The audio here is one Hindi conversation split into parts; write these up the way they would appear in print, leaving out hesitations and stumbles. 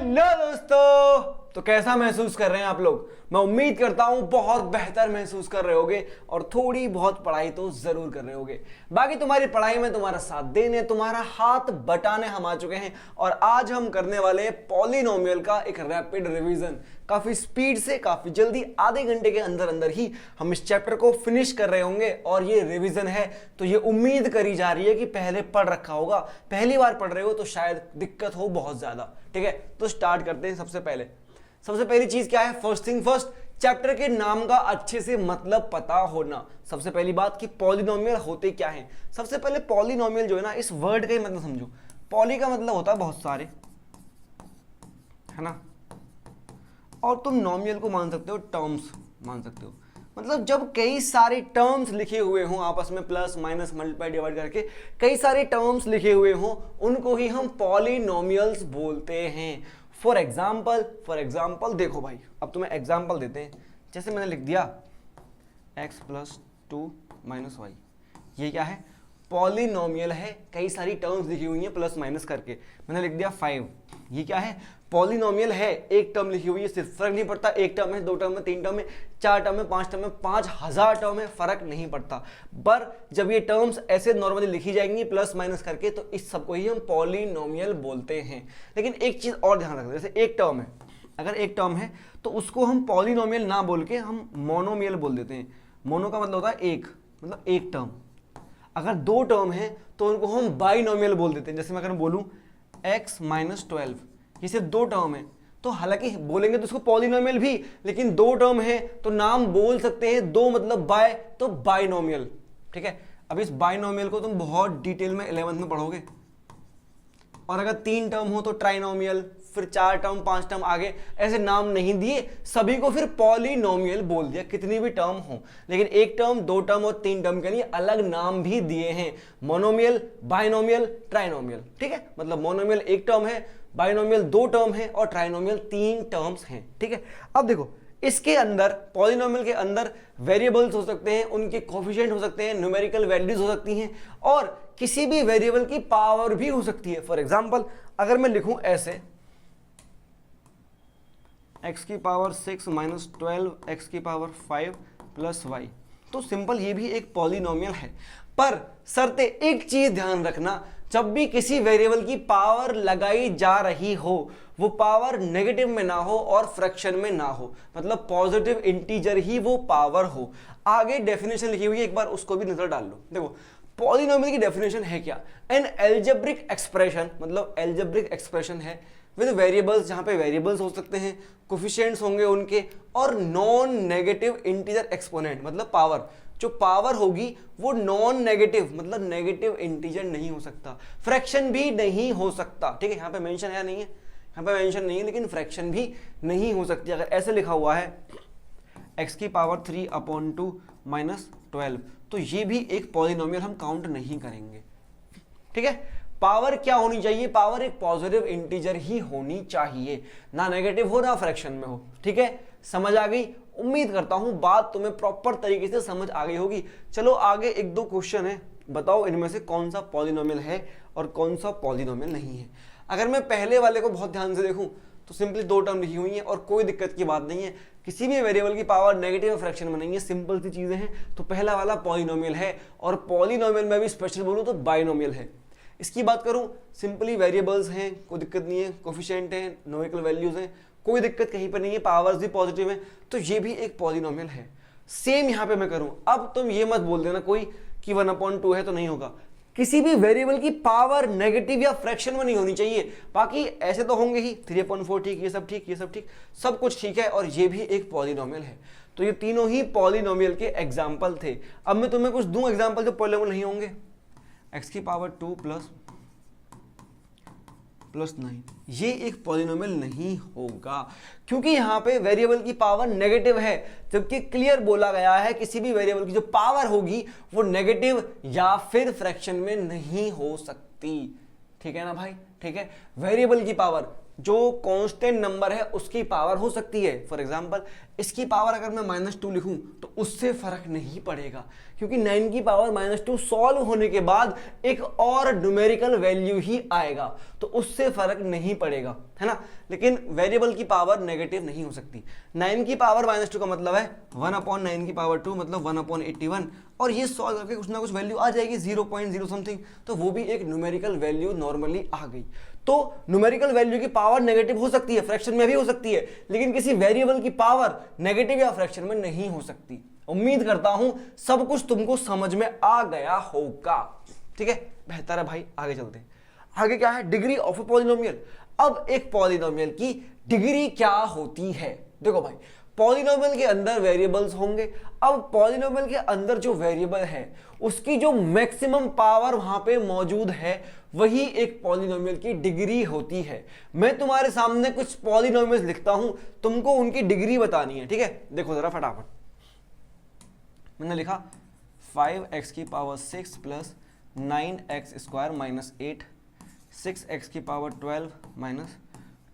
हेलो दोस्तों, तो कैसा महसूस कर रहे हैं आप लोग। मैं उम्मीद करता हूं बहुत बेहतर महसूस कर रहे होगे और थोड़ी बहुत पढ़ाई तो जरूर कर रहे होगे। बाकी तुम्हारी पढ़ाई में तुम्हारा साथ देने, तुम्हारा हाथ बटाने हम आ चुके हैं और आज हम करने वाले हैं पॉलिनोमियल का एक रैपिड रिवीजन। काफी स्पीड से, काफी जल्दी, आधे घंटे के अंदर अंदर ही हम इस चैप्टर को फिनिश कर रहे होंगे। और ये रिवीजन है तो ये उम्मीद करी जा रही है कि पहले पढ़ रखा होगा। पहली बार पढ़ रहे हो तो शायद दिक्कत हो बहुत ज्यादा। ठीक है, तो स्टार्ट करते हैं। सबसे पहली चीज क्या है, फर्स्ट थिंग फर्स्ट, चैप्टर के नाम का अच्छे से मतलब पता होना। सबसे पहली बात कि पॉलिनोमियल होते क्या हैं। सबसे पहले पॉलिनोमियल जो है ना, इस वर्ड का ही मतलब समझो। पॉली का मतलब होता है बहुत सारे, है ना, और तुम नोमियल को मान सकते हो टर्म्स मान सकते हो। मतलब जब कई सारे टर्म्स लिखे हुए हों आपस में, प्लस माइनस मल्टीप्लाई डिवाइड करके कई सारे टर्म्स लिखे हुए हों, उनको ही हम पॉलिनोमियल्स बोलते हैं। फॉर एग्जाम्पल देखो भाई, अब तुम्हें एग्जाम्पल देते हैं। जैसे मैंने लिख दिया x प्लस 2 माइनस वाई, ये क्या है, पॉलिनोमियल है। कई सारी टर्म्स लिखी हुई हैं प्लस माइनस करके। मैंने लिख दिया 5, ये क्या है, पॉलिनोमियल है। एक टर्म लिखी हुई है, सिर्फ फर्क नहीं पड़ता एक टर्म है, 2 टर्म है, 3 टर्म है, 4 टर्म है, 5 टर्म है, 5000 टर्म है, फर्क नहीं पड़ता। पर जब ये टर्म्स ऐसे नॉर्मली लिखी जाएंगी प्लस माइनस करके, तो इस सबको ही हम पॉलिनोमियल बोलते हैं। लेकिन एक चीज और ध्यान रखना, जैसे एक टर्म है, अगर एक टर्म है तो उसको हम पॉलिनोमियल ना बोल के हम मोनोमियल बोल देते हैं। मोनो का मतलब होता है एक, मतलब एक टर्म। अगर 2 टर्म है तो उनको हम बाइनोमियल बोल देते हैं। जैसे मैं अगर बोलूं x माइनस 12, ये सिर्फ 2 टर्म है, तो हालांकि बोलेंगे तो उसको पॉलिनोमियल भी, लेकिन 2 टर्म है तो नाम बोल सकते हैं 2 मतलब बाय, तो बाइनोमियल। ठीक है, अब इस बाइनोमियल को तुम बहुत डिटेल में 11th में पढ़ोगे। और अगर 3 टर्म हो तो ट्राइनोमियल, फिर 4 टर्म 5 टर्म आगे ऐसे नाम नहीं दिए, सभी को फिर पॉलिनोमियल बोल दिया, कितनी भी टर्म हो। लेकिन 1 टर्म 2 टर्म और 3 टर्म के लिए अलग नाम भी दिए हैं, मोनोमियल, बाइनोमियल, ट्राइनोमियल। ठीक है, मतलब मोनोमियल 1 टर्म है, बाइनोमियल 2 टर्म है और ट्राइनोमियल 3 टर्म्स हैं। ठीक है, अब देखो इसके अंदर, पॉलिनोमियल के अंदर वेरिएबल्स हो सकते हैं, उनके कोफिशिएंट हो सकते हैं, न्यूमेरिकल वैल्यूज हो सकती हैं, और किसी भी वेरिएबल की पावर भी हो सकती है। फॉर एग्जांपल अगर मैं लिखूं ऐसे x की पावर 6 माइनस 12 x की पावर 5 प्लस वाई, तो सिंपल ये भी एक पॉलिनोमियल है। पर शर्ते एक चीज ध्यान रखना, जब भी किसी वेरिएबल की पावर लगाई जा रही हो, वो पावर नेगेटिव में ना हो और फ्रैक्शन में ना हो, मतलब पॉजिटिव इंटीजर ही वो पावर हो। आगे डेफिनेशन लिखी हुई है, एक बार उसको भी नजर डाल लो। देखो पॉलिनोमियल की डेफिनेशन है क्या, एन एल्जेब्रिक एक्सप्रेशन, मतलब एल्जेब्रिक एक्सप्रेशन है विद वेरिएबल्स, जहां पे वेरिएबल्स हो सकते हैं, कोफिशिएंट्स होंगे उनके, और नॉन नेगेटिव इंटीजर एक्सपोनेंट, मतलब पावर, जो पावर होगी वो नॉन नेगेटिव, मतलब नेगेटिव इंटीजर नहीं हो सकता, फ्रैक्शन भी नहीं हो सकता। ठीक है, यहाँ पे मेंशन है नहीं है, यहाँ पे मेंशन नहीं है, लेकिन फ्रैक्शन भी नहीं हो सकती। अगर ऐसे लिखा हुआ है x की पावर 3/2 माइनस 12, तो ये भी एक पॉलिनोमियल हम काउंट नहीं करेंगे। ठीक है, पावर क्या होनी चाहिए, पावर एक पॉजिटिव इंटीजर ही होनी चाहिए, ना नेगेटिव हो ना फ्रैक्शन में हो। ठीक है, समझ आ गई। उम्मीद करता हूं बात तुम्हें प्रॉपर तरीके से समझ आ गई होगी। चलो आगे 1-2 क्वेश्चन है, बताओ इनमें से कौन सा पॉलिनोमियल है और कौन सा पॉलिनोमियल नहीं है। अगर मैं पहले वाले को बहुत ध्यान से देखूं तो सिंपली 2 टर्म लिखी हुई है और कोई दिक्कत की बात नहीं है, किसी भी वेरिएबल की पावर नेगेटिव फ्रैक्शन में नहीं है, सिंपल सी चीजें हैं। तो पहला वाला पॉलिनोमियल है, और पॉलिनोमियल में भी स्पेशल बोलूं तो बाइनोमियल है। इसकी बात करूं, सिंपली वेरिएबल्स हैं, कोई दिक्कत नहीं है, कोफिशिएंट हैं, न्यूमेरिकल वैल्यूज हैं, कोई दिक्कत कहीं पर नहीं है, पावर्स भी पॉजिटिव हैं, तो ये भी एक पॉलिनोमियल है। सेम यहां पे मैं करूं, अब तुम ये मत बोल देना कोई कि 1/2 है तो नहीं होगा। किसी भी वेरिएबल की पावर नेगेटिव या फ्रैक्शन में नहीं होनी चाहिए, बाकी ऐसे तो होंगे ही, 3/4 ठीक, ये सब ठीक, ये सब ठीक, सब कुछ ठीक है, और ये भी एक पॉलिनोमियल है। तो ये तीनों ही पॉलिनोमियल के एग्जाम्पल थे। अब मैं तुम्हें कुछ दूं एग्जाम्पल जो पॉलिनोमियल नहीं होंगे। x की पावर 2 प्लस 9, ये एक पॉलिनोमियल नहीं होगा, क्योंकि यहां पे वेरिएबल की पावर नेगेटिव है, जबकि क्लियर बोला गया है किसी भी वेरिएबल की जो पावर होगी वो नेगेटिव या फिर फ्रैक्शन में नहीं हो सकती। ठीक है ना भाई, ठीक है, वेरिएबल की पावर जो कांस्टेंट नंबर है उसकी पावर हो सकती है। फॉर एग्जांपल इसकी पावर अगर मैं -2 लिखूं तो उससे फर्क नहीं पड़ेगा, क्योंकि 9 की पावर -2 सॉल्व होने के बाद एक और न्यूमेरिकल वैल्यू ही आएगा, तो उससे फर्क नहीं पड़ेगा, है ना। लेकिन वेरिएबल की पावर नेगेटिव नहीं हो सकती। 9 की पावर -2 का मतलब है 1/9 की पावर 2 मतलब 1/81, और ये सॉल्व करके कुछ ना कुछ वैल्यू आ जाएगी 0.0 समथिंग, तो वो भी एक न्यूमेरिकल वैल्यू नॉर्मली आ गई। तो न्यूमेरिकल वैल्यू की पावर नेगेटिव हो सकती है, फ्रैक्शन में भी हो सकती है, लेकिन किसी वेरिएबल की पावर नेगेटिव या फ्रैक्शन में नहीं हो सकती। उम्मीद करता हूं सब कुछ तुमको समझ में आ गया होगा। ठीक है, बेहतर है भाई, आगे चलते हैं। आगे क्या है, डिग्री ऑफ अ पॉलिनोमियल। अब एक पॉलिनोमियल की डिग्री क्या होती है। देखो भाई, पॉलिनोमियल के अंदर वेरिएबल्स होंगे। अब पॉलिनोमियल के अंदर जो वेरिएबल है उसकी जो मैक्सिमम पावर वहां पे मौजूद है वही एक पॉलिनोमियल की डिग्री होती है। मैं तुम्हारे सामने कुछ पॉलिनोमियल्स लिखता हूं, तुमको उनकी डिग्री बतानी है। ठीक है, देखो जरा फटाफट। मैंने लिखा 5x की power 6 plus 9x² minus 8, 6x की power 12 minus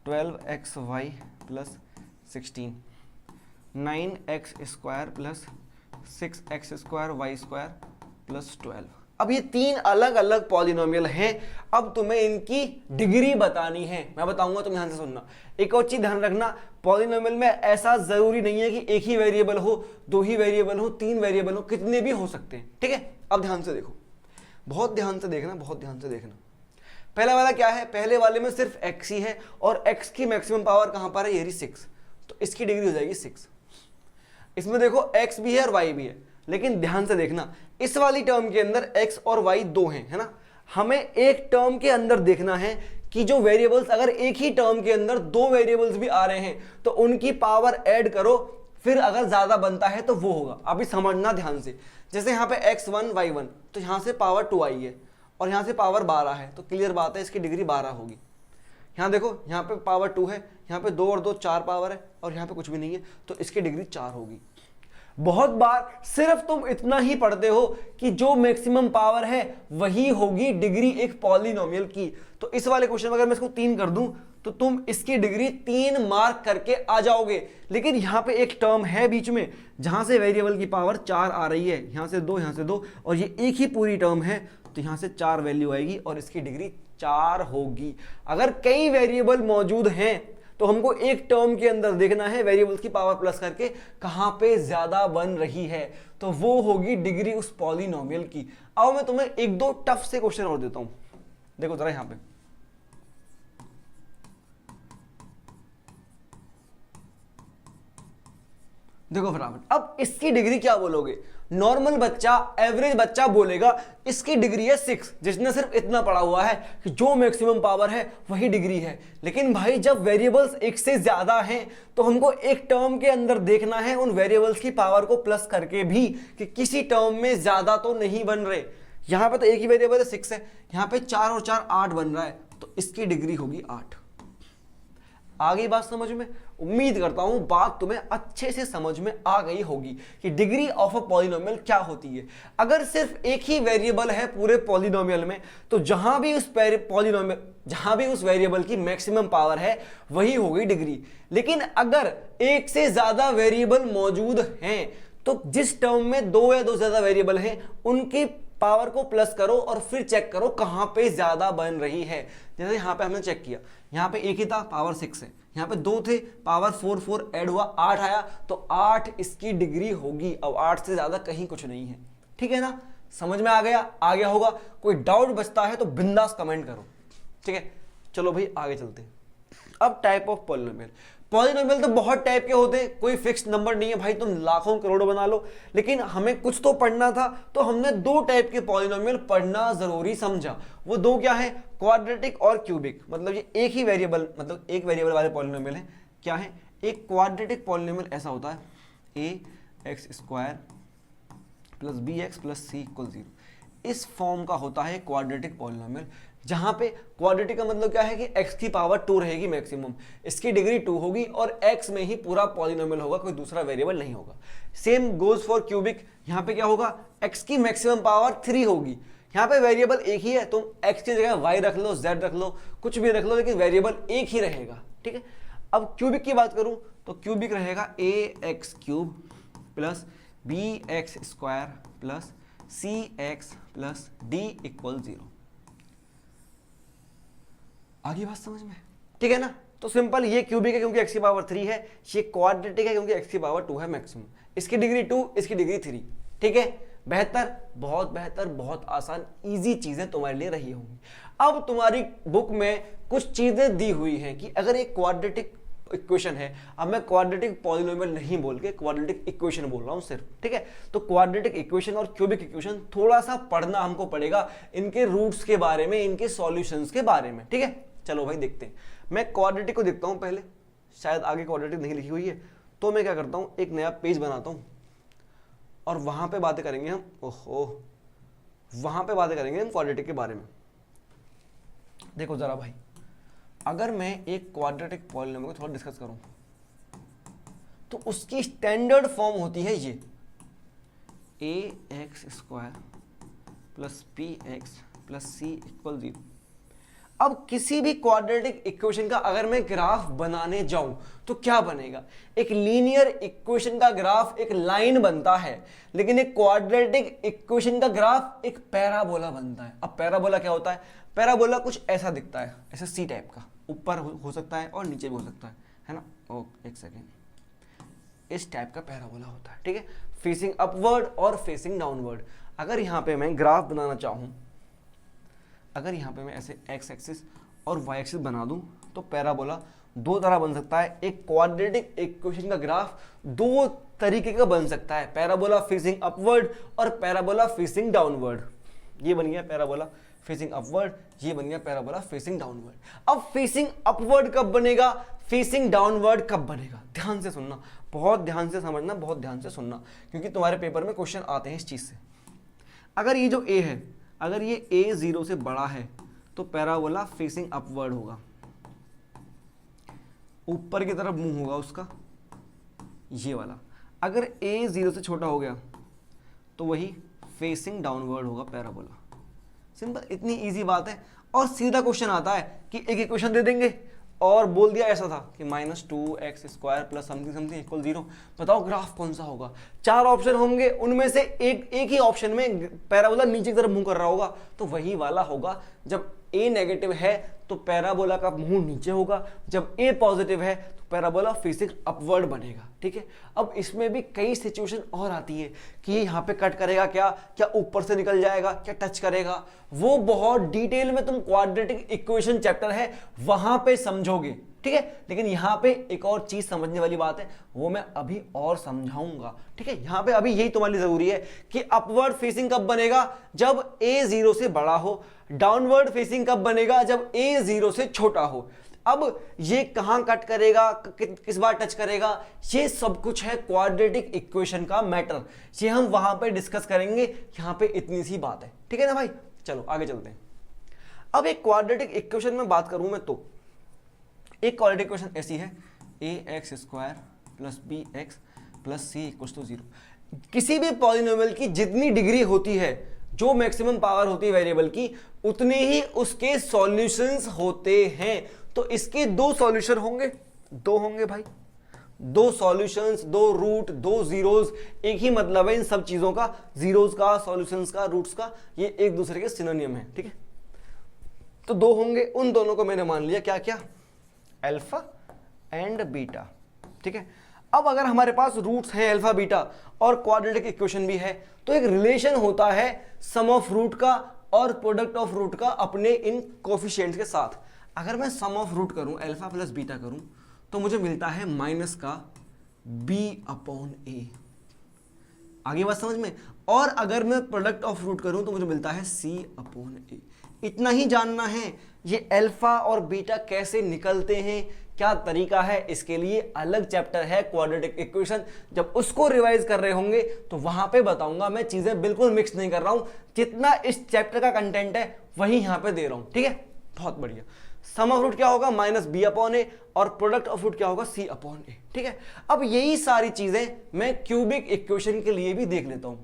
12xy plus 16, 9x² plus 6x² y² plus 12। अब ये तीन अलग अलग पॉलिनोमियल हैं। अब तुम्हें इनकी डिग्री बतानी है, मैं बताऊंगा, तुम ध्यान से सुनना। एक और चीज ध्यान रखना, पॉलिनोमियल में ऐसा जरूरी नहीं है कि एक ही वेरिएबल हो, दो ही वेरिएबल हो, तीन वेरिएबल हो, कितने भी हो सकते हैं। ठीक है, अब ध्यान से देखो, बहुत ध्यान से देखना, बहुत ध्यान से देखना। पहला वाला क्या है, पहले वाले में सिर्फ x ही है और x की मैक्सिमम पावर कहां पर है, ये 6, तो इसकी डिग्री हो जाएगी 6। इसमें देखो x भी है और y भी है, लेकिन ध्यान से देखना, इस वाली टर्म के अंदर x और y दो हैं, है ना। हमें एक टर्म के अंदर देखना है कि जो वेरिएबल्स, अगर एक ही टर्म के अंदर दो वेरिएबल्स भी आ रहे हैं तो उनकी पावर ऐड करो, फिर अगर ज्यादा बनता है तो वो होगा। अभी समझना ध्यान से, जैसे यहाँ पे x1 y1, तो यहाँ से पावर 2 आई है और यहाँ से पावर 12 है, तो क्लियर बात है इसकी डिग्री 12 होगी। यहाँ देखो, यहाँ पे पावर 2 है, यहाँ पे 2 और 2 4 पावर है, और यहाँ पे कुछ भी नहीं है, तो इसकी डिग्री 4 होगी। बहुत बार सिर्फ तुम इतना ही पढ़ते हो कि जो मैक्सिमम पावर है वही होगी डिग्री एक पॉलिनोमियल की। तो इस वाले क्वेश्चन में अगर मैं इसको 3 कर दूं तो तुम इसकी डिग्री 3 मार्क करके आ जाओगे। लेकिन यहां पे एक टर्म है बीच में जहां से वेरिएबल की पावर 4 आ रही है, यहां से 2, यहां से 2, और ये एक ही पूरी टर्म है, तो यहां से 4 वैल्यू आएगी और इसकी डिग्री 4 होगी। अगर कई वेरिएबल मौजूद हैं तो हमको एक टर्म के अंदर देखना है वेरिएबल्स की पावर प्लस करके कहां पे ज्यादा बन रही है, तो वो होगी डिग्री उस पॉलिनोमियल की। अब मैं तुम्हें एक दो टफ से क्वेश्चन और देता हूं, देखो जरा यहां पे। देखो फटाफट, अब इसकी डिग्री क्या बोलोगे। नॉर्मल बच्चा, एवरेज बच्चा बोलेगा इसकी डिग्री है 6, जिसने सिर्फ इतना पढ़ा हुआ है कि जो मैक्सिमम पावर है वही डिग्री है। लेकिन भाई जब वेरिएबल्स एक से ज्यादा हैं तो हमको एक टर्म के अंदर देखना है उन वेरिएबल्स की पावर को प्लस करके भी कि किसी टर्म में ज्यादा तो नहीं बन रहे। यहां पे तो एक ही वेरिएबल है 6 है, यहां पे 4 और 4 8 बन रहा है, तो इसकी डिग्री होगी 8। आगे बात समझ में, उम्मीद करता हूं बात तुम्हें अच्छे से समझ में आ गई होगी कि डिग्री ऑफ अ पॉलिनोमियल क्या होती है। अगर सिर्फ एक ही वेरिएबल है पूरे पॉलिनोमियल में तो जहां भी उस वेरिएबल की मैक्सिमम पावर है वही होगी डिग्री। लेकिन अगर एक से ज्यादा वेरिएबल मौजूद हैं तो जिस टर्म में 2 या 2 से ज्यादा वेरिएबल हैं उनकी पावर को प्लस करो और फिर चेक करो कहां पे ज्यादा बन रही है। जैसे यहां पे हमने चेक किया, यहां पे एक ही था, पावर 6 है, यहां पे 2 थे, पावर 4 ऐड हुआ, 8 आया, तो 8 इसकी डिग्री होगी। अब 8 से ज्यादा कहीं कुछ नहीं है। ठीक है ना, समझ में आ गया होगा। कोई डाउट बचता है तो बिंदास कमेंट करो। ठीक है, चलो भाई आगे चलते हैं। अब टाइप ऑफ पॉलिनोमियल। पॉलिनोमियल तो बहुत टाइप के होते हैं, कोई फिक्स नंबर नहीं है भाई, तुम लाखों करोड़ों बना लो। लेकिन हमें कुछ तो पढ़ना था, तो हमने 2 टाइप के पॉलिनोमियल पढ़ना जरूरी समझा। वो 2 क्या है, क्वाड्रेटिक और क्यूबिक। मतलब ये एक ही वेरिएबल, मतलब एक वेरिएबल वाले पॉलिनोमियल है। क्या है, एक क्वाड्रेटिक पॉलिनोमियल ऐसा होता है ax² plus bx plus c equal 0। इस फॉर्म का होता है क्वाड्रेटिक पॉलिनोमियल, जहां पे क्वाड्रेटिक का मतलब क्या है कि x की पावर 2 रहेगी मैक्सिमम, इसकी डिग्री 2 होगी और x में ही पूरा पॉलिनोमियल होगा, कोई दूसरा वेरिएबल नहीं होगा। Same goes for cubic. यहां पे क्या होगा, x की मैक्सिमम पावर 3 होगी, यहाँ पे वेरिएबल एक ही है, तुम x की जगह y रख लो, z रख लो, कुछ भी रख लो, लेकिन वेरिएबल एक ही रहेगा, ठीक है। अब क्यूबिक की बात करूं तो क्यूबिक रहेगा ax cube plus bx square plus cx plus d equal 0। आगे बात समझ में, ठीक है ना। तो सिंपल, ये क्यूबिक है क्योंकि x की पावर 3 है, ये क्वाड्रेटिक है क्योंकि x की पावर 2 है मैक्सिमम, इसकी डिग्री 2, इसकी डिग्री 3, ठीक है। बेहतर, बहुत आसान, इजी चीजें तुम्हारे लिए रही होंगी। अब तुम्हारी बुक में कुछ चीजें दी हुई हैं कि अगर एक क्वाड्रेटिक इक्वेशन है, अब मैं क्वाड्रेटिक पॉलिनोमियल नहीं बोल के क्वाड्रेटिक इक्वेशन बोल रहा हूं सिर्फ, ठीक है। तो क्वाड्रेटिक इक्वेशन और क्यूबिक इक्वेशन थोड़ा सा पढ़ना हमको पड़ेगा, इनके रूट्स के बारे में, इनके सॉल्यूशंस के बारे में, ठीक है। चलो भाई देखते हैं। मैं क्वाड्रेटिक को देखता हूं पहले, शायद आगे क्वाड्रेटिक नहीं लिखी हुई है, तो मैं क्या करता हूं, एक नया पेज बनाता हूं और वहां पे बातें करेंगे हम। ओहो, वहां पे बातें करेंगे हम क्वाड्रेटिक के बारे में। देखो जरा भाई, अगर मैं एक क्वाड्रेटिक पॉलिनोमियल को थोड़ा डिस्कस करूं तो उसकी स्टैंडर्ड फॉर्म होती है ये ax square plus bx plus c equal 0। अब किसी भी क्वाड्रेटिक इक्वेशन का अगर मैं ग्राफ बनाने जाऊं तो क्या बनेगा, एक लीनियर इक्वेशन का ग्राफ एक लाइन बनता है, लेकिन एक क्वाड्रेटिक इक्वेशन का ग्राफ एक पैराबोला बनता है। अब पैराबोला क्या होता है, पैराबोला कुछ ऐसा दिखता है, ऐसा सी टाइप का, ऊपर हो सकता है और नीचे भी हो सकता है ना। ओ एक सेकेंड, इस टाइप का पैराबोला होता है, ठीक है, फेसिंग अपवर्ड और फेसिंग डाउनवर्ड। अगर यहाँ पे मैं ग्राफ बनाना चाहूं, अगर यहाँ पे मैं ऐसे x एक्सिस और y एक्सिस बना दूं तो पैराबोला दो तरह बन सकता है। एक क्वाड्रेटिक इक्वेशन का ग्राफ दो तरीके का बन सकता है, पैराबोला फेसिंग अपवर्ड और पैराबोला फेसिंग डाउनवर्ड। ये बन गया पैराबोला फेसिंग अपवर्ड, ये बन गया पैराबोला फेसिंग डाउनवर्ड। अब फेसिंग अपवर्ड कब बनेगा, फेसिंग डाउनवर्ड कब बनेगा, ध्यान से सुनना, बहुत ध्यान से समझना, बहुत ध्यान से सुनना, क्योंकि तुम्हारे पेपर में क्वेश्चन आते हैं इस चीज से। अगर ये जो a है, अगर ये a 0 से बड़ा है तो पैराबोला फेसिंग अपवर्ड होगा, ऊपर की तरफ मुंह होगा उसका, ये वाला। अगर a 0 से छोटा हो गया तो वही फेसिंग डाउनवर्ड होगा पैराबोला। सिंपल, इतनी इजी बात है। और सीधा क्वेश्चन आता है कि एक इक्वेशन दे देंगे और बोल दिया ऐसा था कि -2x square plus something something equal 0, बताओ ग्राफ कौन सा होगा। चार ऑप्शन होंगे, उनमें से एक ही ऑप्शन में पैराबोला नीचे की तरफ मुंह कर रहा होगा, तो वही वाला होगा। जब a नेगेटिव है तो पैराबोला का मुंह नीचे होगा, जब a पॉजिटिव है तो पैराबोला फेसिंग अपवर्ड बनेगा, ठीक है। अब इसमें भी कई सिचुएशन और आती है कि यहाँ पे कट करेगा, क्या ऊपर से निकल जाएगा, क्या टच करेगा, वो बहुत डिटेल में तुम क्वाड्रेटिक इक्वेशन चैप्टर है वहां पे समझोगे, ठीक है। लेकिन यहाँ पे एक और चीज समझने वाली बात है, वो मैं अभी और समझाऊंगा, ठीक है। यहाँ पे अभी यही तुम्हारे लिए जरूरी है कि अपवर्ड फेसिंग कब बनेगा, जब a 0 से बड़ा हो, डाउनवर्ड फेसिंग कब बनेगा, जब a 0 से छोटा हो। अब ये कहां कट करेगा, किस बार टच करेगा, ये सब कुछ है क्वाड्रेटिक इक्वेशन का मैटर, ये हम वहां पे डिस्कस करेंगे। यहां पे इतनी सी बात है, ठीक है ना भाई। चलो आगे चलते हैं। अब एक क्वाड्रेटिक इक्वेशन में बात करूं मैं तो एक क्वाड्रेटिक इक्वेशन ऐसी है ax square plus bx plus c equal to 0। किसी भी पॉलिनोमियल की जितनी डिग्री होती है, जो मैक्सिमम पावर होती है वेरिएबल की, उतने ही उसके सॉल्यूशंस होते हैं। तो इसके दो सॉल्यूशन होंगे, दो होंगे भाई, दो सॉल्यूशंस, दो रूट, दो जीरोस, एक ही मतलब है इन सब चीजों का, जीरोस का, सॉल्यूशंस का, रूट्स का, ये एक दूसरे के सिनोनियम है, ठीक है। तो दो होंगे, उन दोनों को मैंने मान लिया क्या क्या, अल्फा एंड बीटा, ठीक है। अब अगर हमारे पास रूट्स हैं अल्फा बीटा और क्वाड्रेटिक इक्वेशन भी है, तो एक रिलेशन होता है सम ऑफ रूट का और प्रोडक्ट ऑफ रूट का अपने इन कोफिशिएंट्स के साथ। अगर मैं सम ऑफ रूट करूं, अल्फा प्लस बीटा करूं, तो मुझे मिलता है माइनस का b/a। आगे बात समझ में। और अगर मैं प्रोडक्ट ऑफ रूट करूं तो मुझे मिलता है c/a। इतना ही जानना है। ये अल्फा और बीटा कैसे निकलते हैं, क्या तरीका है, इसके लिए अलग चैप्टर है क्वाड्रेटिक इक्वेशन। जब उसको रिवाइज कर रहे होंगे तो वहां पे बताऊंगा। मैं चीजें बिल्कुल मिक्स नहीं कर रहा हूं, जितना इस चैप्टर का कंटेंट है वही यहां पे दे रहा हूं, ठीक है। बहुत बढ़िया। सम ऑफ रूट क्या होगा, -b/a, और प्रोडक्ट ऑफ रूट क्या होगा, c/a, ठीक है। अब यही सारी चीजें मैं क्यूबिक इक्वेशन के लिए भी देख लेता हूं,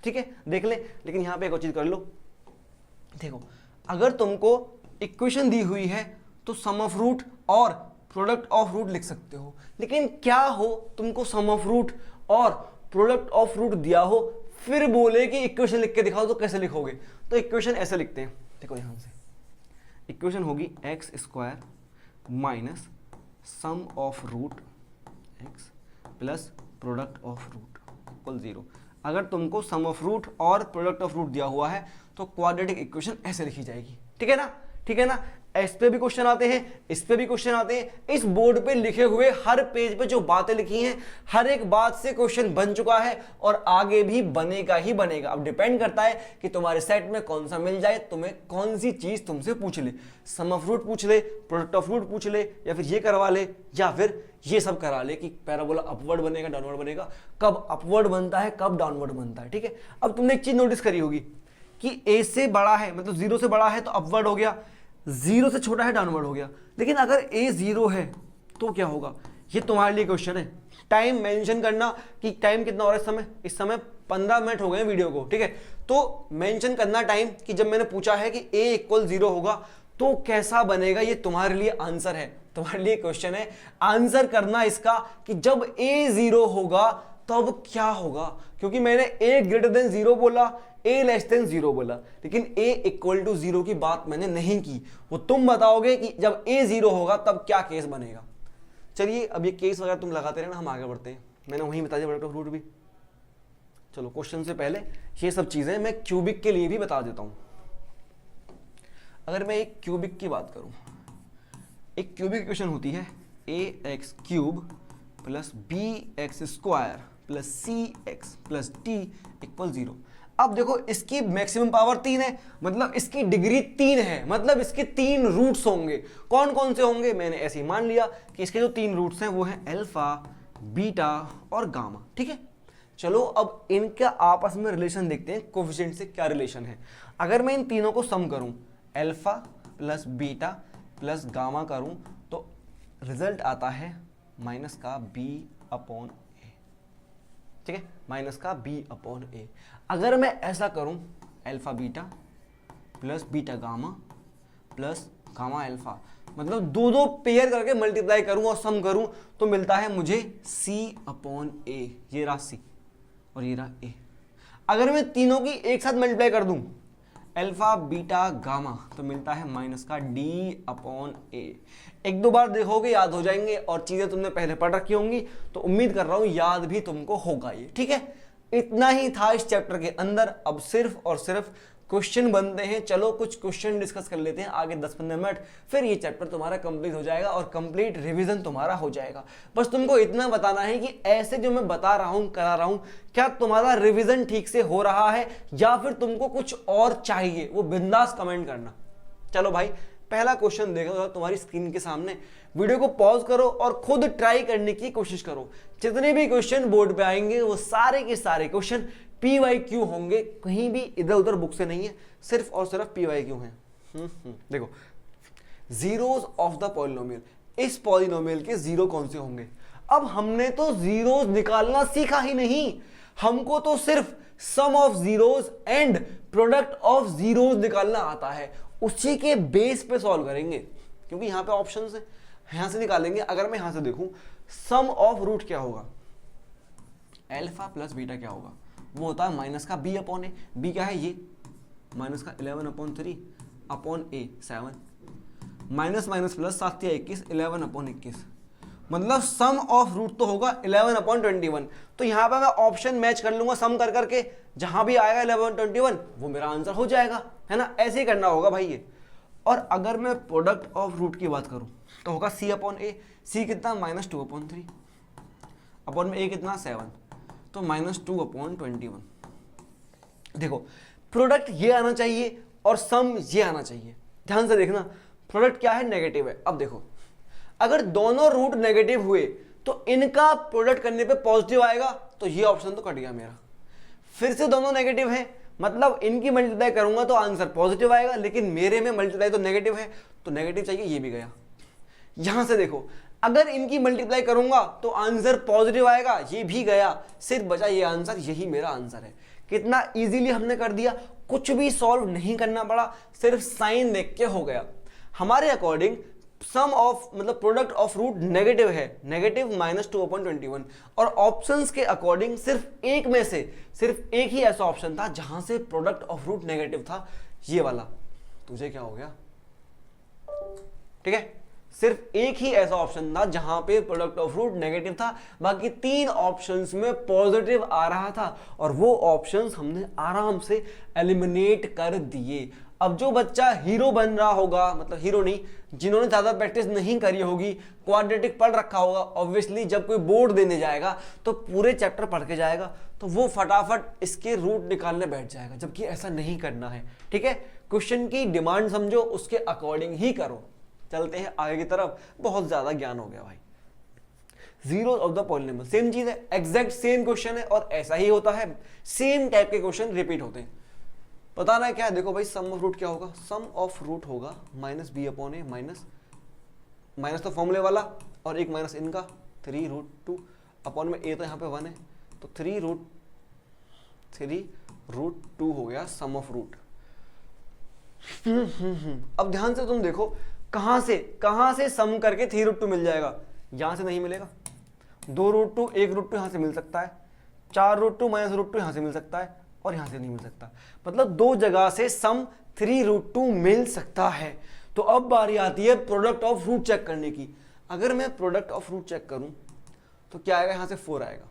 ठीक है, देख ले। लेकिन यहां पे एक और चीज कर लो, देखो अगर तुमको इक्वेशन दी हुई है तो सम ऑफ रूट और प्रोडक्ट ऑफ रूट लिख सकते हो, लेकिन क्या हो तुमको सम ऑफ रूट और प्रोडक्ट ऑफ रूट दिया हो फिर बोले कि इक्वेशन लिख के दिखाओ, तो कैसे लिखोगे? तो इक्वेशन ऐसे लिखते हैं, देखो यहां से इक्वेशन होगी x square minus sum of root x plus product of root equal 0। अगर तुमको सम ऑफ रूट और प्रोडक्ट ऑफ रूट दिया हुआ है तो क्वाड्रेटिक इक्वेशन ऐसे लिखी जाएगी, ठीक है ना? ठीक है ना? इस पे भी क्वेश्चन आते हैं, इस पे भी क्वेश्चन आते हैं। इस बोर्ड पे लिखे हुए हर पेज पे जो बातें लिखी हैं, हर एक बात से क्वेश्चन बन चुका है और आगे भी बनेगा ही बनेगा। अब डिपेंड करता है कि तुम्हारे सेट में कौन सा मिल जाए, तुम्हें कौन सी चीज तुमसे पूछ ले, सम ऑफ रूट पूछ ले, प्रोडक्ट ऑफ रूट पूछ ले, या फिर ये करवा ले, या फिर ये सब करा ले कि पैराबोला अपवर्ड बनेगा डाउनवर्ड बनेगा, कब अपवर्ड बनता है कब डाउनवर्ड बनता है, ठीक है? अब तुमने एक चीज नोटिस करी होगी कि ए से बड़ा है, मतलब 0 से बड़ा है तो अपवर्ड हो गया, 0 से छोटा है डाउनवर्ड हो गया। लेकिन अगर ए 0 है तो क्या होगा? ये तुम्हारे लिए क्वेश्चन है। टाइम मेंशन करना कि टाइम कितना हो रहा है इस समय। इस समय 15 मिनट हो गए वीडियो को, ठीक है? तो मेंशन करना टाइम कि जब मैंने पूछा है कि ए इक्वल 0 होगा तो कैसा बनेगा, ये तुम्हारे लिए आंसर है, तुम्हारे लिए क्वेश्चन है। आंसर करना इसका कि जब ए 0 होगा तब क्या होगा, क्योंकि मैंने ए ग्रेटर देन 0 बोला, ए लेस देन 0 बोला, लेकिन ए इक्वल टू 0 की बात मैंने नहीं की। वो तुम बताओगे कि जब ए 0 होगा तब क्या केस बनेगा। चलिए अब ये केस वगैरह तुम लगाते रहना, हम आगे बढ़ते हैं। मैंने वहीं बता दिया प्रोडक्ट ऑफ रूट भी। चलो क्वेश्चन से पहले ये सब चीजें मैं क्यूबिक के लिए भी बता देता हूं। अगर मैं एक क्यूबिक की बात करूं, एक क्यूबिक इक्वेशन होती है a x cube plus b x square plus c x plus d equal 0। अब देखो इसकी मैक्सिमम पावर 3 है, मतलब इसकी डिग्री 3 है, मतलब इसके 3 रूट्स होंगे। कौन कौन से होंगे? मैंने ऐसे ही मान लिया कि इसके जो 3 रूट्स हैं वो हैं अल्फा, बीटा और गामा, ठीक है? चलो अब इनका आपस में रिलेशन देखते हैं, कोफिशिएंट से क्या रिलेशन है। अगर मैं इन तीनों को सम करूं, alpha plus beta plus gamma करूं, तो रिजल्ट आता है माइनस का बी अपॉन ए, ठीक है? माइनस का बी अपॉन ए। अगर मैं ऐसा करूं, alpha beta plus beta gamma plus gamma alpha, मतलब दो पेयर करके मल्टीप्लाई करूं और सम करूं, तो मिलता है मुझे सी अपॉन ए। ये रहा सी और ये रहा ए। अगर मैं तीनों की एक साथ मल्टीप्लाई कर दूं, अल्फा बीटा गामा, तो मिलता है माइनस का डी अपॉन ए। एक दो बार देखोगे याद हो जाएंगे, और चीजें तुमने पहले पढ़ रखी होंगी, तो उम्मीद कर रहा हूं याद भी तुमको होगा ये, ठीक है? इतना ही था इस चैप्टर के अंदर। अब सिर्फ और सिर्फ क्वेश्चन बनते हैं। चलो कुछ क्वेश्चन डिस्कस कर लेते हैं आगे 10-15 मिनट, फिर ये चैप्टर तुम्हारा कंप्लीट हो जाएगा और कंप्लीट रिवीजन तुम्हारा हो जाएगा। बस तुमको इतना बताना है कि ऐसे जो मैं बता रहा हूं, करा रहा हूं, क्या तुम्हारा रिवीजन ठीक से हो रहा है या फिर तुमको कुछ और चाहिए, वो बिंदास कमेंट करना। चलो भाई पहला क्वेश्चन देखो तुम्हारी स्क्रीन के सामने, वीडियो को पॉज करो और खुद ट्राई करने की कोशिश करो। जितने भी क्वेश्चन बोर्ड पे आएंगे वो सारे के सारे क्वेश्चन PYQ होंगे, कहीं भी इधर उधर बुक से नहीं है, सिर्फ और सिर्फ PYQ है। देखो जीरोस ऑफ द पॉलिनोमियल, इस पॉलिनोमियल के जीरो कौन से होंगे? अब हमने तो जीरोस निकालना सीखा ही नहीं, हमको तो सिर्फ sum of zeros and product of zeros निकालना आता है। उसी के बेस पे सॉल्व करेंगे, क्योंकि यहां पे ऑप्शंस है, यहां से निकालेंगे। अगर मैं यहां से देखूं, सम ऑफ रूट क्या होगा? अल्फा प्लस बीटा क्या होगा? वो होता है माइनस का बी अपॉन ए। बी क्या है? ये माइनस का 11/3 अपॉन ए 7, माइनस माइनस प्लस 7 या 21, 11/21, मतलब सम ऑफ रूट तो होगा 11/21। तो यहां पर मैं ऑप्शन मैच कर लूंगा सम कर करके, जहां भी आएगा 11/21 वो मेरा आंसर हो जाएगा, है ना? ऐसे ही करना होगा भाई ये। और अगर मैं प्रोडक्ट ऑफ रूट की बात करूं तो होगा सी अपॉन ए। सी कितना? -2/3 अपॉन में ए कितना? 7, तो -2/21। देखो प्रोडक्ट ये आना चाहिए और सम ये आना चाहिए। ध्यान से देखना, प्रोडक्ट क्या है? नेगेटिव है। अब देखो अगर दोनों रूट नेगेटिव हुए तो इनका प्रोडक्ट करने पे पॉजिटिव आएगा, तो ये ऑप्शन तो कट गया मेरा। फिर से दोनों नेगेटिव है, मतलब इनकी मल्टीप्लाई करूंगा तो आंसर पॉजिटिव आएगा, लेकिन मेरे में मल्टीप्लाई तो नेगेटिव है, तो नेगेटिव चाहिए, ये भी गया। यहां से देखो अगर इनकी मल्टीप्लाई करूंगा तो आंसर पॉजिटिव आएगा, ये भी गया, सिर्फ बचा ये आंसर, यही मेरा आंसर है। कितना इजीली हमने कर दिया, कुछ भी सॉल्व नहीं करना पड़ा, सिर्फ साइन देख के हो गया। हमारे अकॉर्डिंग सम ऑफ मतलब प्रोडक्ट ऑफ रूट नेगेटिव है, नेगेटिव -2/21, और ऑप्शंस के अकॉर्डिंग सिर्फ एक में से सिर्फ एक ही ऐसा ऑप्शन था जहां से प्रोडक्ट ऑफ रूट नेगेटिव था, ये वाला। तुझे क्या हो गया? ठीक है, सिर्फ एक ही ऐसा ऑप्शन था जहां पे प्रोडक्ट ऑफ रूट नेगेटिव था, बाकी 3 ऑप्शंस में पॉजिटिव आ रहा था, और वो ऑप्शंस हमने आराम से एलिमिनेट कर दिए। अब जो बच्चा हीरो बन रहा होगा, मतलब हीरो नहीं, जिन्होंने ज्यादा प्रैक्टिस नहीं करी होगी, क्वाड्रेटिक पढ़ रखा होगा, ऑब्वियसली जब कोई बोर्ड देने जाएगा तो पूरे चैप्टर पढ़ के जाएगा, तो वो फटाफट इसके रूट निकालने बैठ जाएगा, जबकि ऐसा नहीं करना है। ठीक है, क्वेश्चन की डिमांड समझो, उसके अकॉर्डिंग ही करो। चलते हैं आगे की तरफ, बहुत ज्यादा ज्ञान हो गया भाई। Zeros of the polynomial same चीज है, एग्जैक्ट सेम क्वेश्चन है, और ऐसा ही होता है, सेम टाइप के क्वेश्चन रिपीट होते हैं। पता ना क्या है, देखो भाई सम ऑफ रूट क्या होगा, सम ऑफ रूट होगा -b/a माइनस तो फॉर्मूले वाला, और एक माइनस इनका 3√2 अपॉन में a तो यहाँ पे 1 है, तो 3√2 हो गया सम ऑफ रूट। अब ध्यान से तुम देखो, कहां से सम करके 3√2 मिल जाएगा, यहां से नहीं मिलेगा। 2√2 1√2 यहां से मिल सकता है, 4√2 -√2 यहां से मिल सकता है, और यहां से नहीं मिल सकता। मतलब 2 जगह से सम 3√2 मिल सकता है। तो अब बारी आती है प्रोडक्ट ऑफ रूट चेक करने की। अगर मैं प्रोडक्ट ऑफ रूट चेक करूं तो क्या आएगा, यहां से 4 आएगा।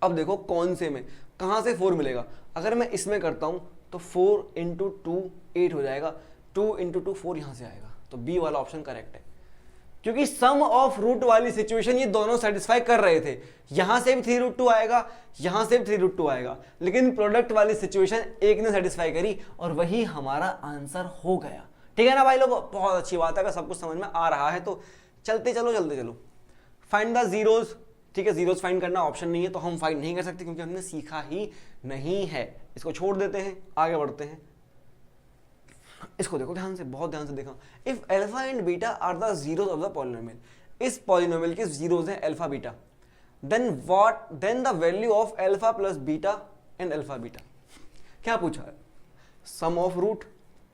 अब देखो कौन से में कहां से 4 मिलेगा। अगर मैं इसमें करता हूं तो 4 × 2 8 हो जाएगा, 2 × 2 4 यहां से आएगा, तो बी वाला ऑप्शन करेक्ट है। क्योंकि सम ऑफ रूट वाली सिचुएशन ये दोनों सेटिस्फाई कर रहे थे, यहां से भी 3√2 आएगा, यहां से भी 3√2 आएगा, लेकिन प्रोडक्ट वाली सिचुएशन एक ने सेटिस्फाई करी, और वही हमारा आंसर हो गया। ठीक है ना भाई लोग, बहुत अच्छी बात है। अगर सब कुछ समझ में आ रहा है तो चलते चलो। Find the zeros. ठीक है, जीरोस फाइंड करना ऑप्शन नहीं है, तो हम फाइंड नहीं कर सकते क्योंकि हमने सीखा ही नहीं है। इसको छोड़ देते हैं, आगे बढ़ते हैं। इसको देखो ध्यान से, बहुत ध्यान से देखो। If alpha and beta are the zeros of the polynomial, इस पॉलिनोमियल के जीरोस हैं alpha beta, then the value of alpha plus beta and alpha beta. क्या पूछा है? Sum of root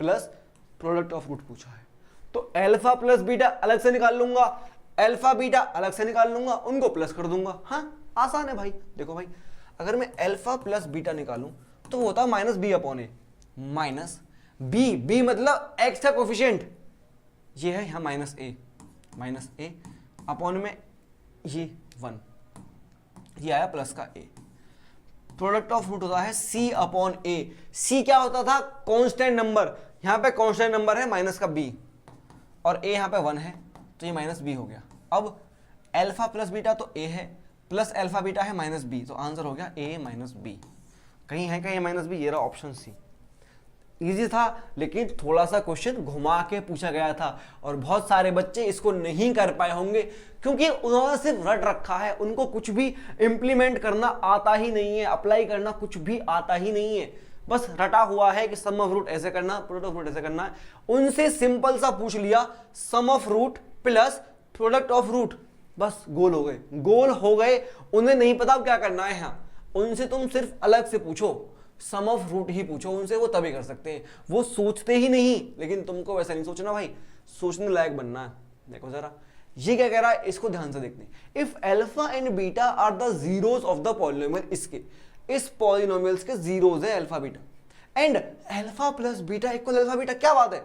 plus product of root पूछा है। तो अल्फा प्लस बीटा अलग से निकाल लूंगा, अल्फा बीटा अलग से निकाल लूंगा, उनको प्लस कर दूंगा। हाँ आसान है भाई। देखो भाई, अगर मैं अल्फा प्लस बीटा निकालूं तो वो होता है -b/a, माइनस बी मतलब एक्स का कोफिशिएंट, ये है यहाँ -a अपॉन में ये 1, ये आया प्लस का a। प्रोडक्ट ऑफ रूट होता है c/a। c क्या होता था? कांस्टेंट नंबर, यहाँ पे कांस्टेंट नंबर है माइनस का b, और a यहाँ पे 1 है, तो ये -b हो गया। अब अल्फा प्लस बीटा तो a है, प्लस अल्फा बीटा है -b, तो आंसर हो गया a - b। कहीं है कहीं -b, ये रहा ऑप्शन सी। इजी था, लेकिन थोड़ा सा क्वेश्चन घुमा के पूछा गया था, और बहुत सारे बच्चे इसको नहीं कर पाए होंगे क्योंकि उन्होंने सिर्फ रट रखा है, उनको कुछ भी इंप्लीमेंट करना आता ही नहीं है, अप्लाई करना कुछ भी आता ही नहीं है। बस रटा हुआ है कि सम ऑफ रूट ऐसे करना, प्रोडक्ट ऑफ रूट ऐसे करना है। उनसे सिंपल सा पूछ लिया, sum of root plus product of root, बस गोल हो गए। उन्हें नहीं पता क्या करना है। यहाँ उनसे तुम सिर्फ अलग से पूछो, सम ऑफ रूट ही पूछो उनसे, वो तभी कर सकते हैं। वो सोचते ही नहीं, लेकिन तुमको वैसा नहीं सोचना भाई, सोचने लायक बनना है। देखो जरा ये क्या कह रहा है, इसको ध्यान से देखते हैं। If alpha and beta are the zeros of the polynomial, इस पॉलिनोमियल्स के जीरोस है alpha beta, and alpha plus beta equal alpha beta. क्या बात है,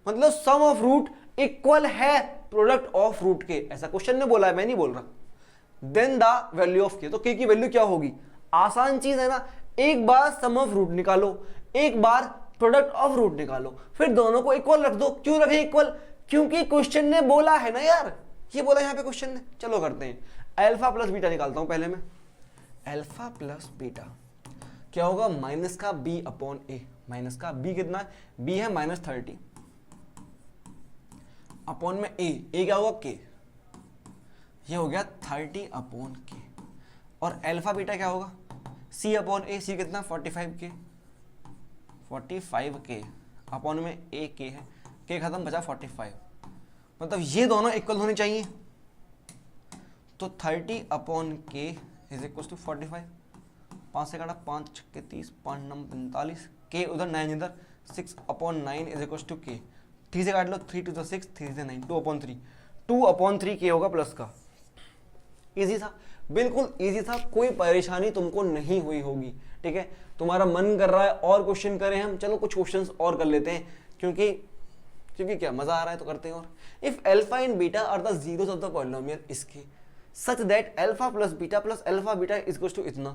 मतलब सम ऑफ रूट इक्वल है प्रोडक्ट ऑफ रूट के, ऐसा क्वेश्चन ने बोला है, मैं नहीं बोल रहा। देन द वैल्यू ऑफ के, तो के की वैल्यू क्या होगी? आसान चीज है ना, एक बार सम ऑफ रूट निकालो, एक बार प्रोडक्ट ऑफ रूट निकालो, फिर दोनों को इक्वल रख दो। क्यों रखे इक्वल? क्योंकि क्वेश्चन ने बोला है ना यार, ये बोला यहाँ पे क्वेश्चन ने। चलो करते हैं, अल्फा प्लस बीटा निकालता हूं पहले मैं। अल्फा प्लस बीटा क्या होगा? माइनस का b/a, माइनस का b कितना है? b है -30 अपॉन में a क्या होगा? k, ये हो गया 30/k। और अल्फा बीटा क्या होगा? c/a, c कितना? 45k अपॉन में a k है, k खत्म, बचा 45। मतलब ये दोनों इक्वल होने चाहिए, तो 30/k इज इक्वल टू 45। 5 से काटा 5 छक्के 30, 5 9 45, के उधर 9 इधर, 6/9 इज इक्वल टू के। 3 से काट लो, 3 2 6, 3 से 9, 2/3, 2/3 के होगा प्लस का। इजी था, बिल्कुल इजी था, कोई परेशानी तुमको नहीं हुई होगी। ठीक है, तुम्हारा मन कर रहा है और क्वेश्चन करें हम, चलो कुछ क्वेश्चंस और कर लेते हैं, क्योंकि क्या मजा आ रहा है तो करते हैं। और if alpha and beta are the zeros of the polynomial इसके such that alpha plus alpha beta is equal to इतना,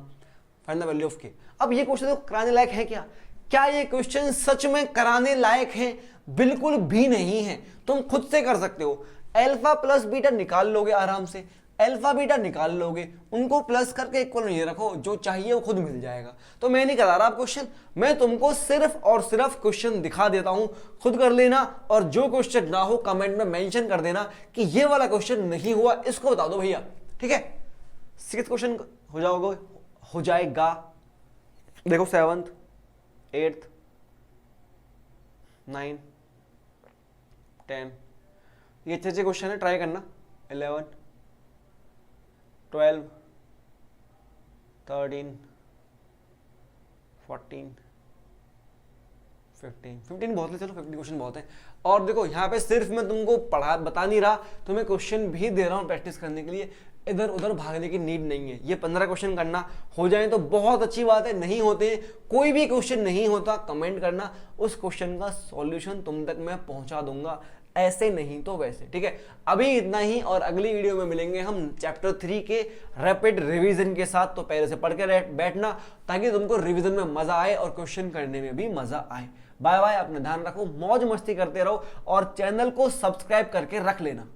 find the value of k. अब ये क्वेश्चन तो कराने लायक है क्या? क्या ये क्वेश्चन सच में कराने लायक है? बिल्कुल भी नहीं है। तुम खुद से कर सकते हो, अल्फा प्लस बीटा निकाल लोगे आराम से, अल्फा बीटा निकाल लोगे, उनको प्लस करके इक्वल में ये रखो, जो चाहिए वो खुद मिल जाएगा। तो मैं नहीं करा रहा क्वेश्चन, मैं तुमको सिर्फ और सिर्फ क्वेश्चन दिखा देता हूं, खुद कर लेना। और जो क्वेश्चन ना हो कमेंट में मेंशन कर देना कि ये वाला क्वेश्चन नहीं हुआ, इसको बता दो भैया। ठीक है, 6th क्वेश्चन हो जाएगा। देखो 7th 8th 9 10 ये अच्छे क्वेश्चन है, ट्राई करना। 11 12 13 14 15 बहुत है, चलो 50 क्वेश्चन बहुत है। और देखो यहाँ पे सिर्फ मैं तुमको बता नहीं रहा, तुम्हें क्वेश्चन भी दे रहा हूँ प्रैक्टिस करने के लिए, इधर उधर भागने की नीड नहीं है। ये 15 क्वेश्चन करना हो जाए तो बहुत अच्छी बात है, नहीं होते कोई भी क्वेश्चन नहीं होता कमेंट करना, उस क्वेश्चन का सॉल्यूशन तुम तक मैं पहुंचा दूंगा, ऐसे नहीं तो वैसे। ठीक है, अभी इतना ही, और अगली वीडियो में मिलेंगे हम चैप्टर 3 के रैपिड रिवीजन के साथ। तो पहले से पढ़ के बैठना ताकि तुमको रिवीजन में मजा आए और क्वेश्चन करने में भी मजा आए। बाय बाय, अपना ध्यान रखो, मौज मस्ती करते रहो और चैनल को सब्सक्राइब करके रख लेना।